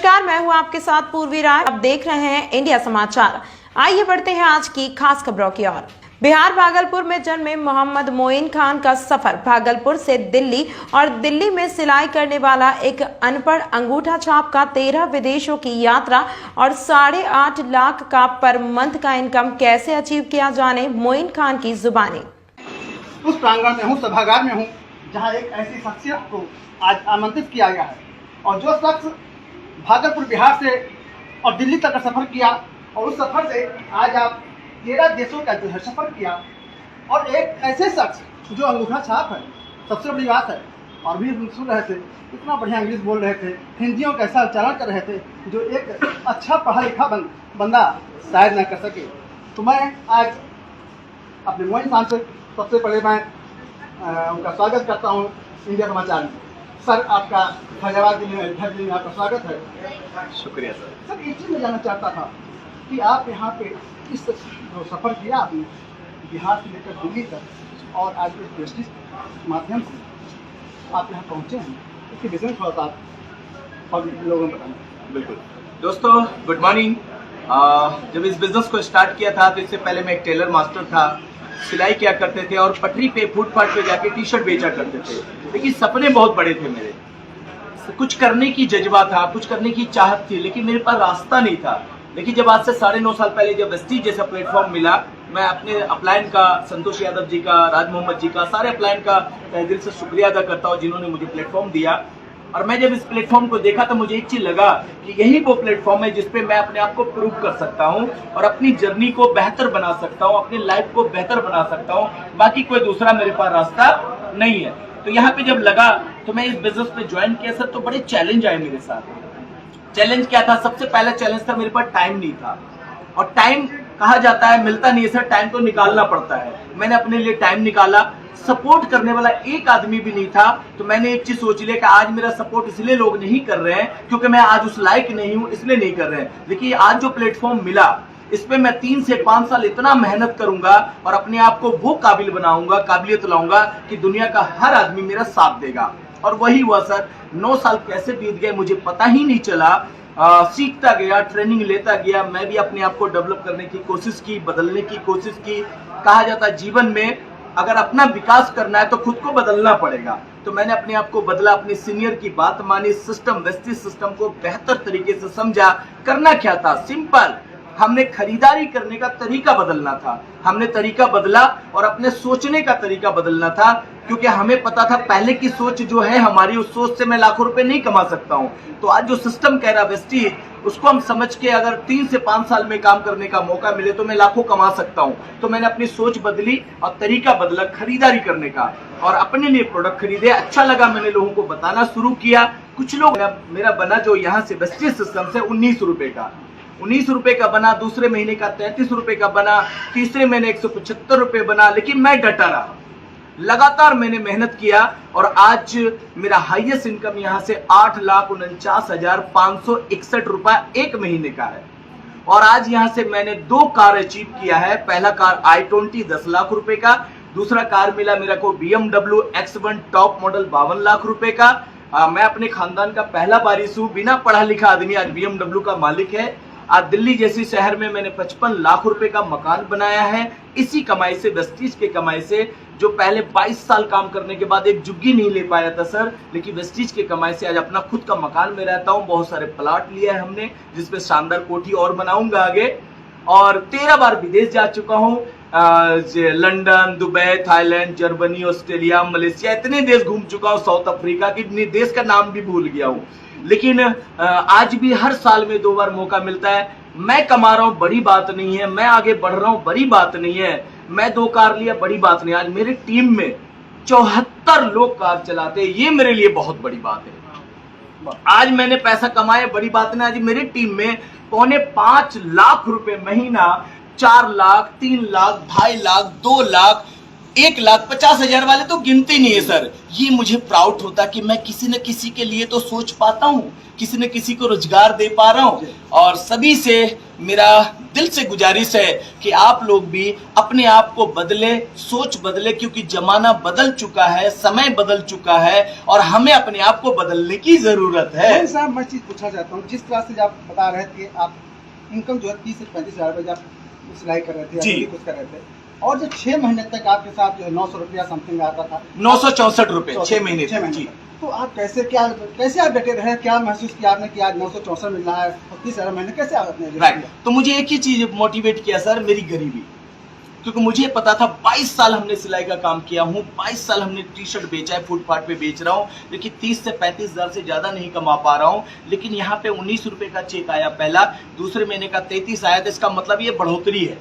नमस्कार, मैं हूं आपके साथ पूर्वी राय। आप देख रहे हैं इंडिया समाचार। आइए बढ़ते हैं आज की खास खबरों की ओर। बिहार भागलपुर में जन्मे मोहम्मद मोइन खान का सफर भागलपुर से दिल्ली और दिल्ली में सिलाई करने वाला एक अनपढ़ अंगूठा छाप का 13 विदेशों की यात्रा और 8.5 लाख का पर मंथ का इनकम कैसे अचीव किया, जाने मोइन खान की जुबानी। उस प्रांगण में हूँ, सभागार में हूँ, जहाँ एक ऐसी शख्सियत को आज आमंत्रित किया गया है और जो शख्स भागलपुर बिहार से और दिल्ली तक का सफर किया और उस सफर से आज आप 13 देशों का जो है सफर किया और एक ऐसे शख्स जो अंगूठा छाप है, सबसे बड़ी बात है, और भी सुन रहे थे, इतना बढ़िया इंग्लिश बोल रहे थे, हिंदियों का ऐसा उच्चारण कर रहे थे जो एक अच्छा पढ़ा लिखा बंदा शायद न कर सके। तो मैं आज अपने मोइन खान से सबसे पहले मैं उनका स्वागत करता हूँ इंडिया समाचार में। सर, आपका फैजाबाद में आपका स्वागत है। शुक्रिया सर। सर, एक चीज़ मैं जानना चाहता था कि आप यहाँ पे इस जो सफ़र किया आपने बिहार से लेकर दिल्ली तक और आज के प्रेस्टिज माध्यम से आप यहाँ पहुँचे हैं, इसके विषय में थोड़ा सा आप लोगों को बताएं। बिल्कुल दोस्तों, गुड मॉर्निंग। जब इस बिजनेस को स्टार्ट किया था तो इससे पहले मैं एक टेलर मास्टर था, सिलाई किया करते थे और पटरी पे फुटपाथ पे जाके टी शर्ट बेचा करते थे। लेकिन सपने बहुत बड़े थे मेरे, कुछ करने की जज्बा था, कुछ करने की चाहत थी, लेकिन मेरे पास रास्ता नहीं था। लेकिन जब आज से 9.5 साल पहले जब वेस्टीज जैसा प्लेटफॉर्म मिला, मैं अपने अपलाइन का, संतोष यादव जी का, राज मोहम्मद जी का, सारे अपलाइन का दिल से शुक्रिया अदा करता हूँ जिन्होंने मुझे प्लेटफॉर्म दिया। और मैं जब इस प्लेटफॉर्म को देखा तो मुझे एक चीज लगा कि यही वो प्लेटफॉर्म है जिसपे मैं अपने आप को प्रूव कर सकता हूँ और अपनी जर्नी को बेहतर बना सकता हूँ, अपनी लाइफ को बेहतर बना सकता हूँ। बाकी कोई दूसरा मेरे पास रास्ता नहीं है। तो यहाँ पे जब लगा तो मैं इस बिजनेस पे ज्वाइन किया सर, तो बड़े चैलेंज आए मेरे साथ। चैलेंज क्या था? सबसे पहला चैलेंज था मेरे पास टाइम नहीं था, और टाइम कहा जाता है मिलता नहीं है सर, टाइम तो निकालना पड़ता है। मैंने अपने लिए टाइम निकाला, सपोर्ट करने वाला एक आदमी भी नहीं था। तो मैंने एक चीज सोच लिया कि आज मेरा सपोर्ट इसलिए लोग नहीं कर रहे हैं क्योंकि मैं आज उस लायक नहीं हूं, इसलिए नहीं कर रहे हैं। लेकिन आज जो प्लेटफॉर्म मिला, इस पे मैं 3 से 5 साल इतना मेहनत करूंगा और अपने आप को वो काबिल बनाऊंगा, काबिलियत लाऊंगा कि दुनिया का हर आदमी मेरा साथ देगा। और वही हुआ सर। 9 साल कैसे बीत गए मुझे पता ही नहीं चला। सीखता गया, ट्रेनिंग लेता गया, मैं भी अपने आप को डेवलप करने की कोशिश की, बदलने की कोशिश की। कहा जाता है जीवन में अगर अपना विकास करना है तो खुद को बदलना पड़ेगा। तो मैंने अपने आप को बदला, अपने सीनियर की बात मानी, सिस्टम, वेस्टीज सिस्टम को बेहतर तरीके से समझा। करना क्या था? सिंपल, हमने खरीदारी करने का तरीका बदलना था। हमने तरीका बदला और अपने सोचने का तरीका बदलना था, क्योंकि हमें पता था पहले की सोच जो है हमारी, उस सोच से मैं लाखों रुपए नहीं कमा सकता हूं। तो आज जो सिस्टम कह रहा वेस्टीज, उसको हम समझ के अगर 3 से 5 साल में काम करने का मौका मिले तो मैं लाखों कमा सकता हूं। तो मैंने अपनी सोच बदली और तरीका बदला खरीदारी करने का, और अपने लिए प्रोडक्ट खरीदे। अच्छा लगा, मैंने लोगों को बताना शुरू किया। कुछ लोग मेरा बना जो यहाँ से वेस्टीज सिस्टम से 19 रुपए का, 19 रुपए का बना, दूसरे महीने का 33 रुपए का बना, तीसरे महीने 175 रुपए बना। लेकिन मैं डटा रहा, लगातार मैंने मेहनत किया और आज मेरा हाईएस्ट इनकम यहाँ से 8,49,561 रुपए एक महीने का है। और आज यहाँ से मैंने 2 कार अचीव किया है। पहला कार i20 10 लाख रुपए का, दूसरा कार मिला मेरा को BMW X1 top model 52 lakh रुपए का। मैं अपने खानदान का पहला वारिस हूँ, बिना पढ़ा लिखा आदमी आज BMW का मालिक है। आज दिल्ली जैसी शहर में मैंने 55 लाख रुपए का मकान बनाया है, इसी कमाई से, वेस्टीज के कमाई से, जो पहले 22 साल काम करने के बाद एक जुग्गी नहीं ले पाया था सर। लेकिन वेस्टीज के कमाई से आज अपना खुद का मकान में रहता हूँ। बहुत सारे प्लाट लिया है हमने, जिसपे शानदार कोठी और बनाऊंगा आगे। और 13 बार विदेश जा चुका हूँ, London, Dubai, Thailand, Germany, Australia, Malaysia, इतने देश घूम चुका हूँ, साउथ अफ्रीका की देश का नाम भी भूल गया हूँ। लेकिन आज भी हर साल में 2 बार मौका मिलता है। मैं कमा रहा हूँ, बड़ी बात नहीं है। मैं आगे बढ़ रहा हूँ, बड़ी बात नहीं है। मैं 2 कार लिया, बड़ी बात नहीं। आज मेरी टीम में 74 लोग कार चलाते हैं, ये मेरे लिए बहुत बड़ी बात है। आज मैंने पैसा कमाया, बड़ी बात नहीं। आज मेरी टीम में 4.25 लाख रुपए महीना, 4 लाख, 3 लाख, 2.5 लाख, 2 लाख, 1,50,000 वाले तो गिनते नहीं है सर। ये मुझे प्राउड होता कि मैं किसी न किसी के लिए तो सोच पाता हूँ, किसी न किसी को रोजगार दे पा रहा हूँ। और सभी से मेरा दिल से गुजारिश है कि आप लोग भी अपने आप को बदले, सोच बदले, क्योंकि जमाना बदल चुका है, समय बदल चुका है और हमें अपने आप को बदलने की जरूरत है। मोइन साहब, मैं चीज पूछना चाहता हूँ, जिस तरह से आप बता रहे थे आप इनकम जो है 30 से 35 हज़ार रुपये आप सिलाई कर रहे थे, जी, कुछ कर रहे थे, और जो 6 महीने तक आपके साथ जो है 900 रुपया समथिंग आता था, 964 रुपए 6 महीने जी। तो आप कैसे आप डटे रहे, क्या महसूस किया आपने कि आज 964 मिल रहा है और 30,000 महीने कैसे आपने? राइट, तो मुझे एक ही चीज मोटिवेट किया सर, मेरी गरीबी, क्योंकि मुझे पता था 22 साल हमने सिलाई का काम किया हूँ, 22 साल हमने टी शर्ट बेचा है, फुटपाथ पे बेच रहा हूँ, लेकिन 30 से 35 हज़ार से ज्यादा नहीं कमा पा रहा हूँ। लेकिन यहाँ पे 19 रुपए का चेक आया पहला, दूसरे महीने का 33 आया, तो इसका मतलब ये बढ़ोतरी है।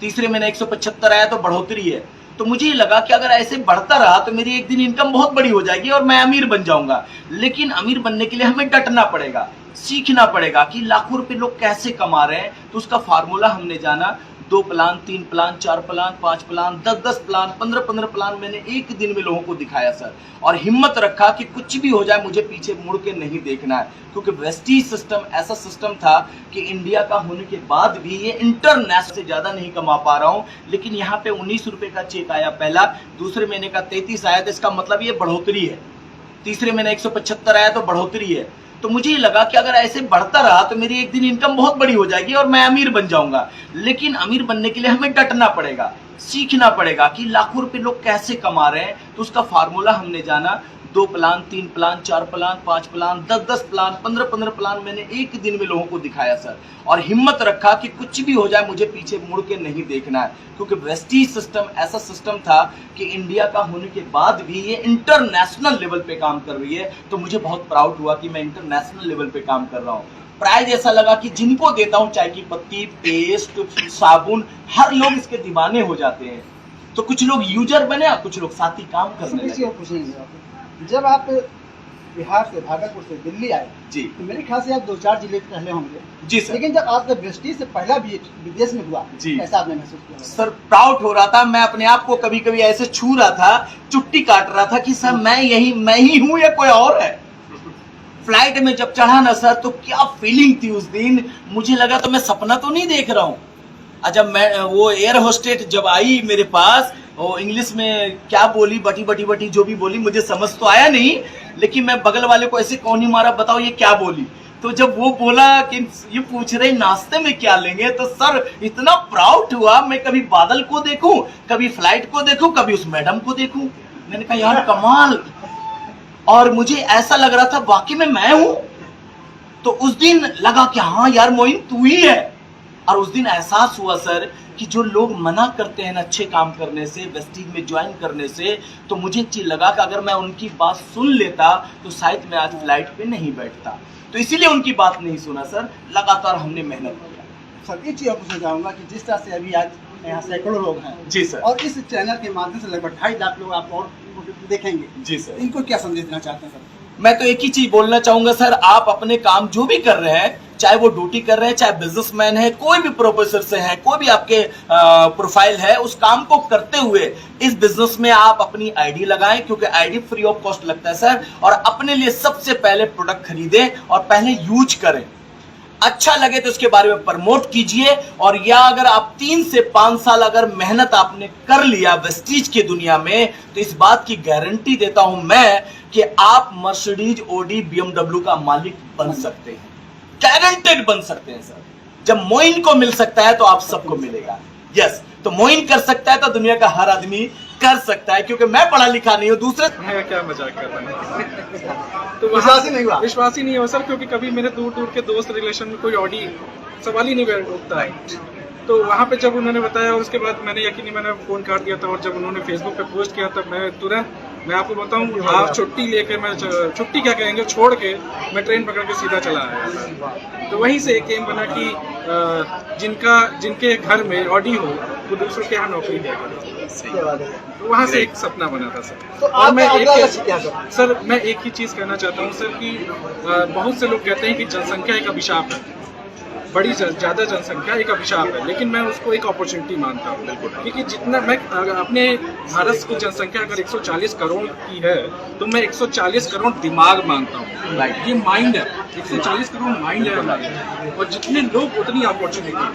तीसरे महीने 175 आया तो बढ़ोतरी है। तो मुझे लगा कि अगर ऐसे बढ़ता रहा तो मेरी एक दिन इनकम बहुत बड़ी हो जाएगी और मैं अमीर बन जाऊंगा। लेकिन अमीर बनने के लिए हमें डटना पड़ेगा, सीखना पड़ेगा कि लाखों रुपए लोग कैसे कमा रहे हैं। तो उसका फार्मूला हमने जाना, 2 plan, 3 plan, 4 plan, 5 plan, 10 plan, 15 plan मैंने एक दिन में लोगों को दिखाया सर, और हिम्मत रखा कि कुछ भी हो जाए मुझे पीछे मुड़ के नहीं देखना है। क्योंकि वेस्टीज सिस्टम ऐसा सिस्टम था कि इंडिया का होने के बाद भी ये इंटरनेशनल से ज्यादा नहीं कमा पा रहा हूं। लेकिन यहाँ पे 19 रुपए का चेक आया पहला, दूसरे महीने का 33 आया, तो इसका मतलब ये बढ़ोतरी है। तीसरे महीने 175 आया तो बढ़ोतरी है। तो मुझे ये लगा कि अगर ऐसे बढ़ता रहा तो मेरी एक दिन इनकम बहुत बड़ी हो जाएगी और मैं अमीर बन जाऊंगा। लेकिन अमीर बनने के लिए हमें डटना पड़ेगा, सीखना पड़ेगा कि लाखों रुपए लोग कैसे कमा रहे हैं। तो उसका फार्मूला हमने जाना, 2 plan, 3 plan, 4 plan, 5 plan, 10 plan, 15 plan मैंने एक दिन में लोगों को दिखाया सर, और हिम्मत रखा कि कुछ भी हो जाए मुझे पीछे मुड़ के नहीं देखना है। क्योंकि वेस्टीज सिस्टम ऐसा सिस्टम था कि इंडिया का होने के बाद भी ये इंटरनेशनल लेवल पे काम कर रही है। तो मुझे बहुत प्राउड हुआ कि मैं इंटरनेशनल लेवल पे काम कर रहा हूँ। प्राइज ऐसा लगा कि जिनको देता हूँ चाय की पत्ती, पेस्ट, साबुन, हर लोग इसके दीवाने हो जाते हैं। तो कुछ लोग यूजर बने और कुछ लोग साथी काम करने लगे। जब आप बिहार से, भागलपुर से दिल्ली आए जी, तो मेरे ख्याल से आप 2-4 जिले पहले होंगे जी सर। लेकिन जब आपका वेस्टीज से पहला भी विदेश में हुआ जी, ऐसा आपने महसूस किया? सर प्राउड हो रहा था, मैं अपने आप को कभी कभी ऐसे छू रहा था, चुट्टी काट रहा था कि सर मैं ही हूं या कोई और है। फ्लाइट में जब चढ़ा ना सर, तो क्या फीलिंग थी उस दिन, मुझे लगा तो मैं सपना तो नहीं देख रहा हूँ। जब मैं वो एयर होस्टेट जब आई मेरे पास, वो इंग्लिश में क्या बोली, बटी जो भी बोली, मुझे समझ तो आया नहीं, लेकिन मैं बगल वाले को ऐसे कौन ही मारा, बताओ ये क्या बोली। तो जब वो बोला कि ये पूछ रहे नाश्ते में क्या लेंगे, तो सर इतना प्राउड हुआ। मैं कभी बादल को देखूं, कभी फ्लाइट को देखूं, कभी उस मैडम को देखूं। मैंने कहा यार कमाल, और मुझे ऐसा लग रहा था वाकई में मैं हूं। तो उस दिन लगा कि हाँ यार मोइन तू ही है। और उस दिन एहसास हुआ सर कि जो लोग मना करते हैं ना अच्छे काम करने से, वेस्टीज में ज्वाइन करने से, तो मुझे चीज लगा कि अगर मैं उनकी बात सुन लेता तो शायद मैं आज फ्लाइट पे नहीं बैठता। तो इसीलिए उनकी बात नहीं सुना सर, लगातार हमने मेहनत किया। सर एक चीज पूछना चाहूंगा कि जिस तरह से अभी आज यहाँ सैकड़ों लोग हैं जी सर, और इस चैनल के माध्यम से लगभग 2.5 लाख लोग आपको और देखेंगे जी सर, इनको क्या संदेश देना चाहते हैं सर? मैं तो एक ही चीज बोलना चाहूंगा सर, आप अपने काम जो भी कर रहे हैं, चाहे वो ड्यूटी कर रहे हैं, चाहे बिजनेसमैन है, कोई भी प्रोफेसर से है, कोई भी आपके प्रोफाइल है, उस काम को करते हुए इस बिजनेस में आप अपनी आईडी लगाएं, क्योंकि आईडी फ्री ऑफ कॉस्ट लगता है सर। और अपने लिए सबसे पहले प्रोडक्ट खरीदें और पहले यूज करें, अच्छा लगे तो उसके बारे में प्रमोट कीजिए। और या अगर आप 3 से 5 साल अगर मेहनत आपने कर लिया वेस्टीज की दुनिया में, तो इस बात की गारंटी देता हूं मैं कि आप मर्सिडीज, ऑडी, BMW का मालिक बन सकते हैं, गारंटेड बन सकते हैं सर। जब मोइन को मिल सकता है तो आप सबको मिलेगा। यस, तो मोइन कर सकता है तो दुनिया का हर आदमी कर सकता है, क्योंकि मैं पढ़ा लिखा नहीं हूँ। दूसरे क्या मजाक कर रहे हैं तो विश्वास ही नहीं हुआ, विश्वास ही नहीं हुआ सर, क्योंकि कभी मेरे दूर के दोस्त रिलेशन में कोई ऑडी सवाल ही नहीं उठता है। तो वहाँ पे जब उन्होंने बताया और उसके बाद मैंने यकीन नहीं, मैंने फोन काट दिया था। और जब उन्होंने फेसबुक पे पोस्ट किया तब मैं तुरंत, मैं आपको बताऊं, हाफ छुट्टी लेके, मैं छुट्टी क्या कहेंगे, छोड़ के मैं ट्रेन पकड़ के सीधा चला आया। तो वहीं से एक एम बना कि जिनके घर में ऑडी हो वो दूसरों के यहाँ नौकरी देगा। तो वहाँ से एक सपना बना था सर। तो और मैं सर मैं एक ही चीज़ कहना चाहता हूँ सर कि बहुत से लोग कहते हैं कि जनसंख्या एक अभिशाप है। बड़ी ज़्यादा जनसंख्या एक अभिशाप है, लेकिन मैं उसको एक अपॉर्चुनिटी मानता हूँ। बिल्कुल, क्योंकि जितना मैं अपने भारत की जनसंख्या अगर 140 करोड़ की है तो मैं 140 करोड़ दिमाग मानता हूँ। ये माइंड है, 140 करोड़ माइंड है हमारे, और जितने लोग उतनी अपॉर्चुनिटी।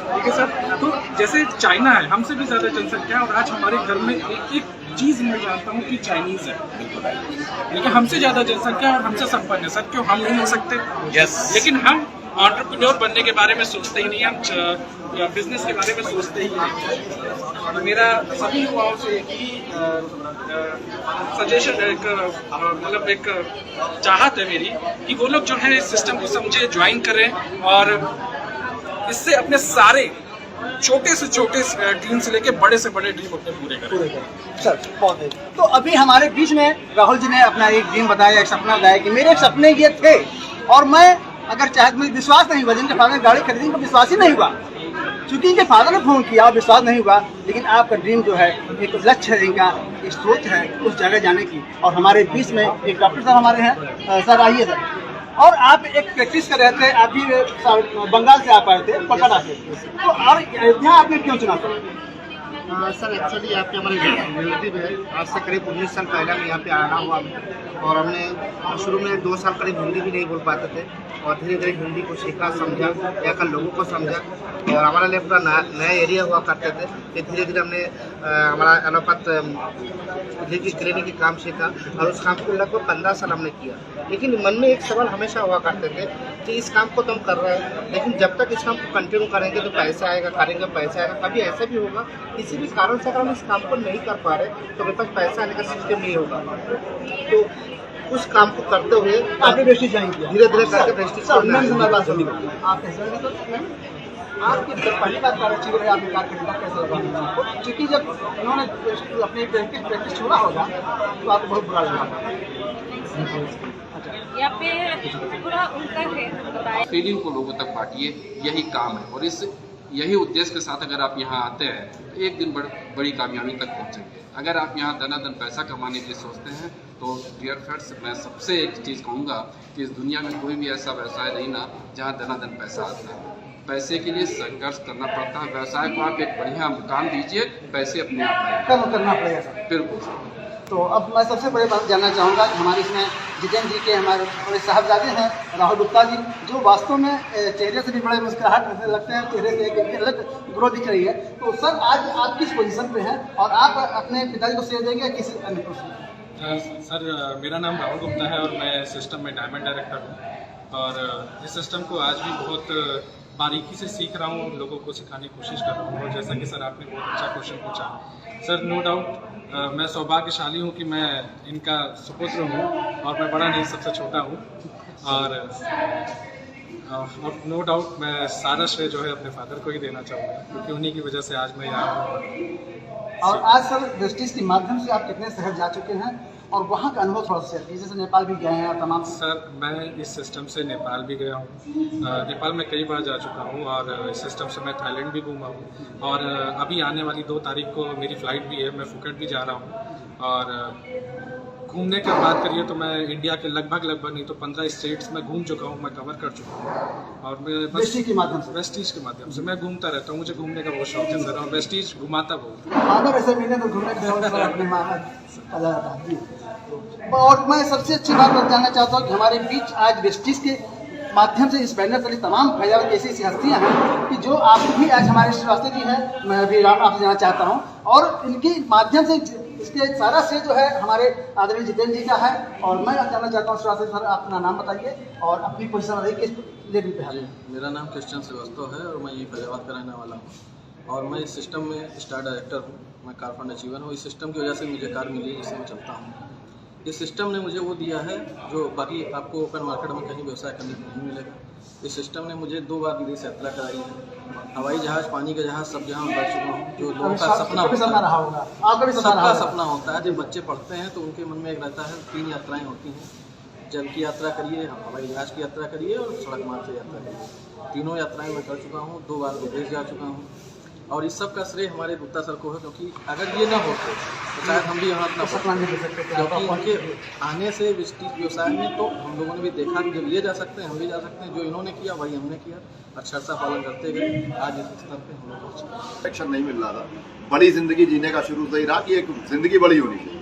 ठीक है सर। तो जैसे चाइना है, हमसे भी ज़्यादा जनसंख्या है, और आज हमारे घर में एक चीज़ मैं जानता हूँ कि चाइनीज़ है, लेकिन हमसे ज़्यादा जनसंख्या और हमसे संपन्न है। सर क्यों हम नहीं हो सकते? लेकिन हम एंटरप्रेन्योर बनने के बारे में सोचते ही नहीं, हम बिजनेस के बारे में सोचते ही नहीं। तो मेरा सभी युवाओं से एक ही सजेशन है, मतलब एक चाहत है मेरी कि वो लोग जो है इस सिस्टम को समझे, ज्वाइन करें, और इससे अपने सारे छोटे से छोटे ड्रीम से लेके बड़े से बड़े ड्रीम अपने पूरे करें। सर बहुत है। तो अभी हमारे बीच में राहुल जी ने अपना एक ड्रीम बताया, एक सपना बताया कि मेरे सपने ये थे, और मैं अगर चाहे, मुझे विश्वास नहीं हुआ, जिनके फादर ने गाड़ी खरीदी उनको विश्वास ही नहीं हुआ, क्योंकि इनके फादर ने फोन किया, विश्वास नहीं हुआ। लेकिन आपका ड्रीम जो है, एक लक्ष्य है, इनका एक सोच है उस जगह जाने की। और हमारे बीच में एक डॉक्टर साहब हमारे हैं। सर आइए सर। और आप एक प्रैक्टिस कर रहे थे, आप भी बंगाल से आप आए थे, कोलकाता से, तो और यहाँ आपने क्यों चुना सर? एक्चुअली यहाँ पे हमारे रिलेटिव है। आज से करीब 19 साल पहले मैं यहाँ पे आना हुआ, और हमने शुरू में 2 साल करीब हिंदी भी नहीं बोल पाते थे, और धीरे धीरे हिंदी को सीखा, समझा, यहाँ का लोगों को समझा, और हमारे लिए पूरा नया एरिया हुआ करते थे। फिर धीरे धीरे हमने हमारा एलोपैथ क्लिनिक की काम सीखा, और उस काम को लगभग 15 साल हमने किया। लेकिन मन में एक सवाल हमेशा हुआ करते थे कि इस काम को तो हम कर रहे हैं, लेकिन जब तक इस काम को कंटिन्यू करेंगे तो पैसा आएगा, करेंगे पैसा आएगा। कभी ऐसा भी होगा किसी भी कारण से अगर हम इस काम को नहीं कर पा रहे तो मेरे पास पैसा आने का सिस्टम नहीं होगा। तो उस काम को करते हुए आपने प्रेस्टीज ज्वाइन किया, धीरे धीरे करके प्रेस्टीज आपकी जब पहली बार कार अच्छी रही, आपने कार खरीदा, कैसा लगा आपको? क्योंकि जब उन्होंने अपनी प्रैक्टिस छोड़ा होगा तो आपको बहुत बुरा लगा। यहाँ पे पूरा उल्टा है, बताइए। फीलिंग को लोगों तक बांटिए, यही काम है, और यही उद्देश्य के साथ अगर आप यहाँ आते हैं तो एक दिन बड़ी कामयाबी तक पहुँचेंगे। अगर आप यहाँ धनाधन पैसा कमाने के लिए सोचते हैं तो डियर फ्रेंड्स, मैं सबसे एक चीज़ कहूँगा कि इस दुनिया में कोई भी ऐसा व्यवसाय नहीं ना जहाँ धनाधन पैसा आता है। पैसे के लिए संघर्ष करना पड़ता है। व्यवसाय को आप एक बढ़िया काम दीजिए, पैसे अपने आप आएंगे। कम करना पड़ेगा सर। बिल्कुल। तो अब मैं सबसे बड़ी बात जानना चाहूँगा कि हमारे इसमें जितेंद्र जी के हमारे बड़े साहबजादे हैं राहुल गुप्ता जी, जो वास्तव में चेहरे से भी बड़े मुस्कुराहट लगते हैं, चेहरे से एक अलग ग्रोथ दिख रही है। तो सर आज आप किस पोजीशन पे हैं, और आप अपने पिताजी को श्रेय देंगे किस अन्य पोजीशन? सर मेरा नाम राहुल गुप्ता है, और मैं सिस्टम में डायमंड डायरेक्टर हूँ, और इस सिस्टम को आज भी बहुत बारीकी से सीख रहा हूँ, लोगों को सिखाने की कोशिश कर रहा हूँ। और जैसा कि सर आपने बहुत अच्छा क्वेश्चन पूछा सर, नो डाउट मैं सौभाग्यशाली हूँ कि मैं इनका सुपुत्र हूँ, और मैं बड़ा नहीं, सबसे छोटा हूँ, और नो डाउट मैं सारा श्रेय जो है अपने फादर को ही देना चाहूँगा, क्योंकि उन्हीं की वजह से आज मैं यहाँ हूँ। और आज सर वेस्टिज के माध्यम से आप कितने शहर जा चुके हैं, और वहाँ का अनुभव थोड़ा सा, जैसे नेपाल भी गए हैं तमाम? सर मैं इस सिस्टम से नेपाल भी गया हूँ, नेपाल में कई बार जा चुका हूँ, और इस सिस्टम से मैं थाईलैंड भी घूमा हूँ, और अभी आने वाली 2 तारीख को मेरी फ़्लाइट भी है, मैं फुकेट भी जा रहा हूँ। और घूमने की बात करिए तो मैं इंडिया के लगभग नहीं तो 15 स्टेट्स में घूम चुका हूँ, मैं कवर कर चुका हूँ, और मैं बस वेस्टिज के माध्यम से मैं घूमता रहता हूँ। मुझे घूमने का बहुत शौक है सर, और वेस्टिज घुमाता बहुत। फादर ऐसे मिले तो घूमने अपने और मैं सबसे अच्छी बात जानना चाहता हूँ कि हमारे बीच आज वेस्टिज के माध्यम से इस बैनर तले तमाम फैजावत ऐसी ऐसी हस्तियाँ हैं कि जो आप भी आज हमारे श्रीवास्तव जी हैं, मैं भी राम आपसे जानना चाहता हूँ, और इनके माध्यम से इसके सारा श्रेय जो है हमारे आदरणीय जितेंद्र जी का है। और मैं जानना चाहता हूँ श्रीवास्तव सर, अपना नाम बताइए और अपनी पोजीशन बताइए, किस लेवल पे हाल है? मेरा नाम क्रिश्चियन श्रीवास्तव है, और मैं ये फैजाबाद का रहने वाला हूँ, और मैं इस सिस्टम में स्टार डायरेक्टर हूँ। मैं कार फंड अचीवर हूँ। इस सिस्टम की वजह से मुझे कार मिली जिससे मैं चलता हूँ। इस सिस्टम ने मुझे वो दिया है जो बाकी आपको ओपन मार्केट में कहीं व्यवसाय करने को नहीं मिलेगा। इस सिस्टम ने मुझे 2 बार विदेश यात्रा कराई है। हवाई जहाज़, पानी का जहाज़, सब जहाँ बढ़ चुका हूँ। जो लोगों का सपना होता है, सबका सपना होता है। जब बच्चे पढ़ते हैं तो उनके मन में एक रहता है 3 यात्राएँ होती हैं, जल की यात्रा करिए, हवाई जहाज़ की यात्रा करिए और सड़क मार्ग से यात्रा करिए। तीनों यात्राएँ मैं कर चुका हूँ। 2 बार विदेश जा चुका हूँ। और इस सब का श्रेय हमारे गुप्ता सर को है, क्योंकि अगर ये ना होते तो शायद हम भी यहाँ अपना क्योंकि इनके आने से विस्तीर्ण व्यवसाय में तो हम लोगों ने भी देखा कि जब ये जा सकते हैं हम भी जा सकते हैं। जो इन्होंने किया वही हमने किया, अक्षरशः पालन करते गए, आज इस स्तर पे हम लोग पहुँचे। एक्शन नहीं मिल रहा था, बड़ी जिंदगी जीने का शुरू से ही रहा कि एक जिंदगी बड़ी होनी चाहिए,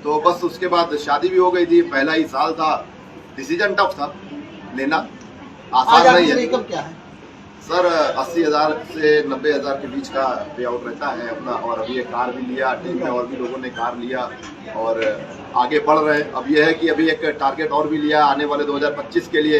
तो बस उसके बाद शादी भी हो गई थी, पहला ही साल था, डिसीजन टफ था लेना, आसान नहीं है। इनकम क्या है सर 80,000 से 90,000 के बीच का पे आउट रहता है अपना, और अभी एक कार भी लिया, टीम में और भी लोगों ने कार लिया और आगे बढ़ रहे हैं। अब यह है कि अभी एक टारगेट और भी लिया आने वाले 2025 के लिए,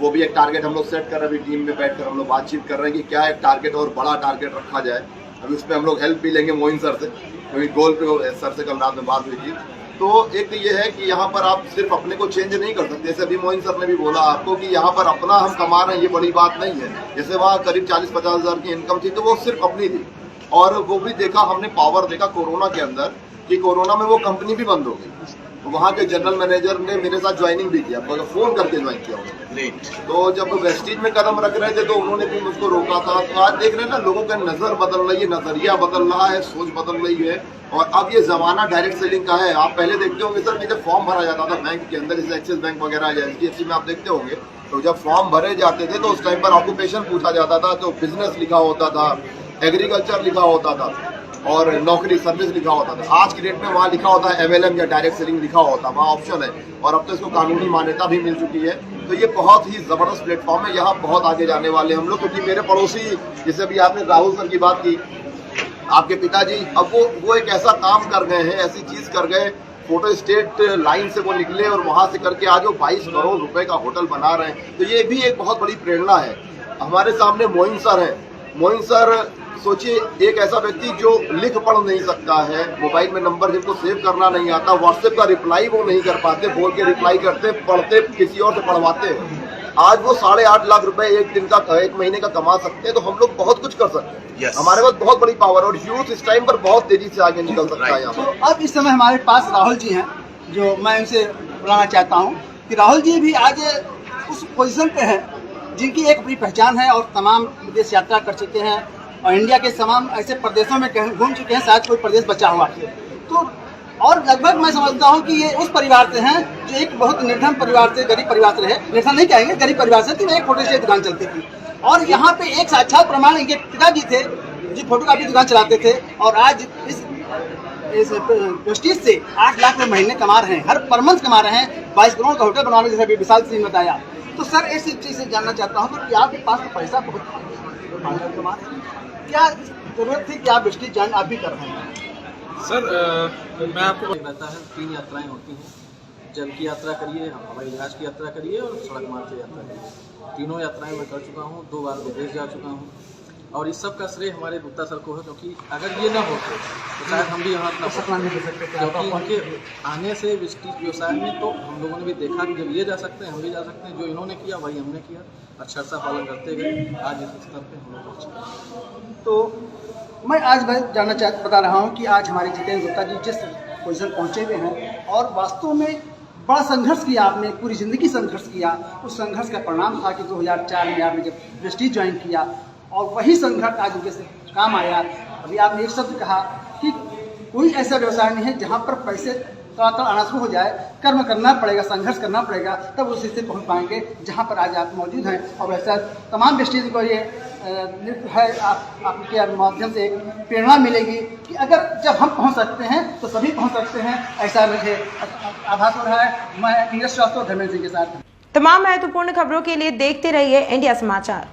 वो भी एक टारगेट हम लोग सेट कर रहे हैं। अभी टीम में बैठकर हम लोग बातचीत कर रहे हैं कि क्या एक टारगेट और बड़ा टारगेट रखा जाए। अभी उस पर हम लोग हेल्प भी लेंगे मोइन सर से, क्योंकि गोल पे सर से कल रात में बात हुई थी। तो एक ये है कि यहाँ पर आप सिर्फ अपने को चेंज नहीं कर सकते, जैसे अभी मोइन सर ने भी बोला आपको कि यहाँ पर अपना हम कमा रहे हैं, ये बड़ी बात नहीं है। जैसे वहाँ करीब 40-50 हज़ार की इनकम थी तो वो सिर्फ अपनी थी, और वो भी देखा हमने पावर देखा कोरोना के अंदर कि कोरोना में वो कंपनी भी बंद हो गई। तो वहाँ के जनरल मैनेजर ने मेरे साथ ज्वाइनिंग भी किया, फोन करके ज्वाइन किया उन्होंने। तो जब वेस्टीज में कदम रख रहे थे तो उन्होंने भी मुझको रोका था। तो आज देख रहे हैं ना, लोगों का नजर बदल रही है, नजरिया बदल रहा है, सोच बदल रही है, और अब ये जमाना डायरेक्ट सेलिंग का है। आप पहले देखते होंगे सर कि जब फॉर्म भरा जाता था बैंक के अंदर, जैसे एक्सिस बैंक वगैरह या HDFC में आप देखते होंगे, तो जब फॉर्म भरे जाते थे तो उस टाइम पर ऑक्यूपेशन पूछा जाता था, तो बिजनेस लिखा होता था, एग्रीकल्चर लिखा होता था और नौकरी सर्विस लिखा होता था। आज की डेट में वहाँ लिखा होता है MLM या डायरेक्ट सेलिंग लिखा होता है, वहाँ ऑप्शन है, और अब तो इसको कानूनी मान्यता भी मिल चुकी है। तो ये बहुत ही जबरदस्त प्लेटफॉर्म है, यहाँ बहुत आगे जाने वाले हम लोग। क्योंकि मेरे पड़ोसी, जैसे भी आपने राहुल सर की बात की, आपके पिताजी, अब वो एक ऐसा काम कर गए हैं, ऐसी चीज कर गए, फोटो स्टेट लाइन से वो निकले और वहां से करके आज वो 22 करोड़ रुपए का होटल बना रहे हैं। तो ये भी एक बहुत बड़ी प्रेरणा है। हमारे सामने मोइन सर है। मोइन सर सोचिए, एक ऐसा व्यक्ति जो लिख पढ़ नहीं सकता है, मोबाइल में नंबर जिनको सेव करना नहीं आता, व्हाट्सएप का रिप्लाई वो नहीं कर पाते, बोल के रिप्लाई करते, पढ़ते किसी और से पढ़वाते हैं। आज वो 8.5 लाख रुपए एक दिन का, एक महीने का कमा सकते हैं। तो हम लोग बहुत कुछ कर सकते हैं। हमारे पास बहुत बड़ी पावर, और यूथ इस टाइम पर बहुत तेजी से आगे निकल सकता है। तो अब इस समय हमारे पास राहुल जी हैं, जो मैं इनसे बुलाना चाहता हूं कि राहुल जी भी आज उस पोजीशन पे हैं जिनकी एक बड़ी पहचान है, और तमाम विदेश यात्रा कर चुके हैं, और इंडिया के तमाम ऐसे प्रदेशों में घूम चुके हैं, शायद कोई प्रदेश बचा हुआ है। तो और लगभग मैं समझता हूँ कि ये उस परिवार से हैं जो एक बहुत निर्धन परिवार से, गरीब परिवार से रहे, निर्धन नहीं कहेंगे, गरीब परिवार से थी, एक फोटो स्टेट दुकान चलती थी। और यहाँ पे एक साक्षात प्रमाण इनके पिताजी थे जो फोटोकॉपी दुकान चलाते थे, और आज इस प्रेस्टीज से 8 लाख रुपए महीने कमा रहे हैं, हर पर मंथ कमा रहे हैं, 22 करोड़ का होटल बना रहे हैं, जैसे विशाल सिंह बताया। तो सर इस चीज़ से जानना चाहता हूँ कि आपके पास तो पैसा बहुत कमा रहे हैं, क्या जरूरत थी कि आप प्रेस्टीज ज्वाइन आप भी कर रहे हैं? सर मैं आपको रहता है 3 यात्राएं होती हैं, जल की यात्रा करिए, हवाई जहाज की यात्रा करिए और सड़क मार्ग की यात्रा करिए। तीनों यात्राएं मैं कर चुका हूँ, 2 बार विदेश जा चुका हूँ, और इस सब का श्रेय हमारे गुप्ता सर को है। क्योंकि अगर ये ना होते तो शायद हम भी यहाँ अपना क्योंकि उनके आने से विस्तीर्ण व्यवसाय में तो हम लोगों ने भी देखा कि जब ये जा सकते हैं हम भी जा सकते हैं। जो इन्होंने किया वही हमने किया, अक्षरशः पालन करते गए, आज इस स्तर पे हम लोग पहुँचे। तो मैं आज बता रहा हूँ कि आज हमारे जितेंद्र गुप्ता जी जिस पोजीशन पहुँचे हुए हैं, और वास्तव में बड़ा संघर्ष किया आपने, पूरी ज़िंदगी संघर्ष किया। उस संघर्ष का परिणाम था कि 2004 में आपने जब प्रेस्टीज ज्वाइन किया, और वही संघर्ष आज उनके से काम आया। अभी आपने एक शब्द कहा कि कोई ऐसा व्यवसाय नहीं है जहाँ पर पैसे तड़ातड़ आना शुरू हो जाए, कर्म करना पड़ेगा, संघर्ष करना पड़ेगा, तब उस स्थिति पहुँच पाएंगे जहाँ पर आज आप मौजूद हैं। और ऐसा तमाम प्रेस्टीज को ये है, आपके माध्यम से एक प्रेरणा मिलेगी कि अगर जब हम पहुँच सकते हैं तो सभी पहुँच सकते हैं, ऐसा मुझे आभास हो रहा है। मैं नीरज श्रीवास्तव धर्मेंद्र सिंह के साथ। तमाम महत्वपूर्ण खबरों के लिए देखते रहिए इंडिया समाचार।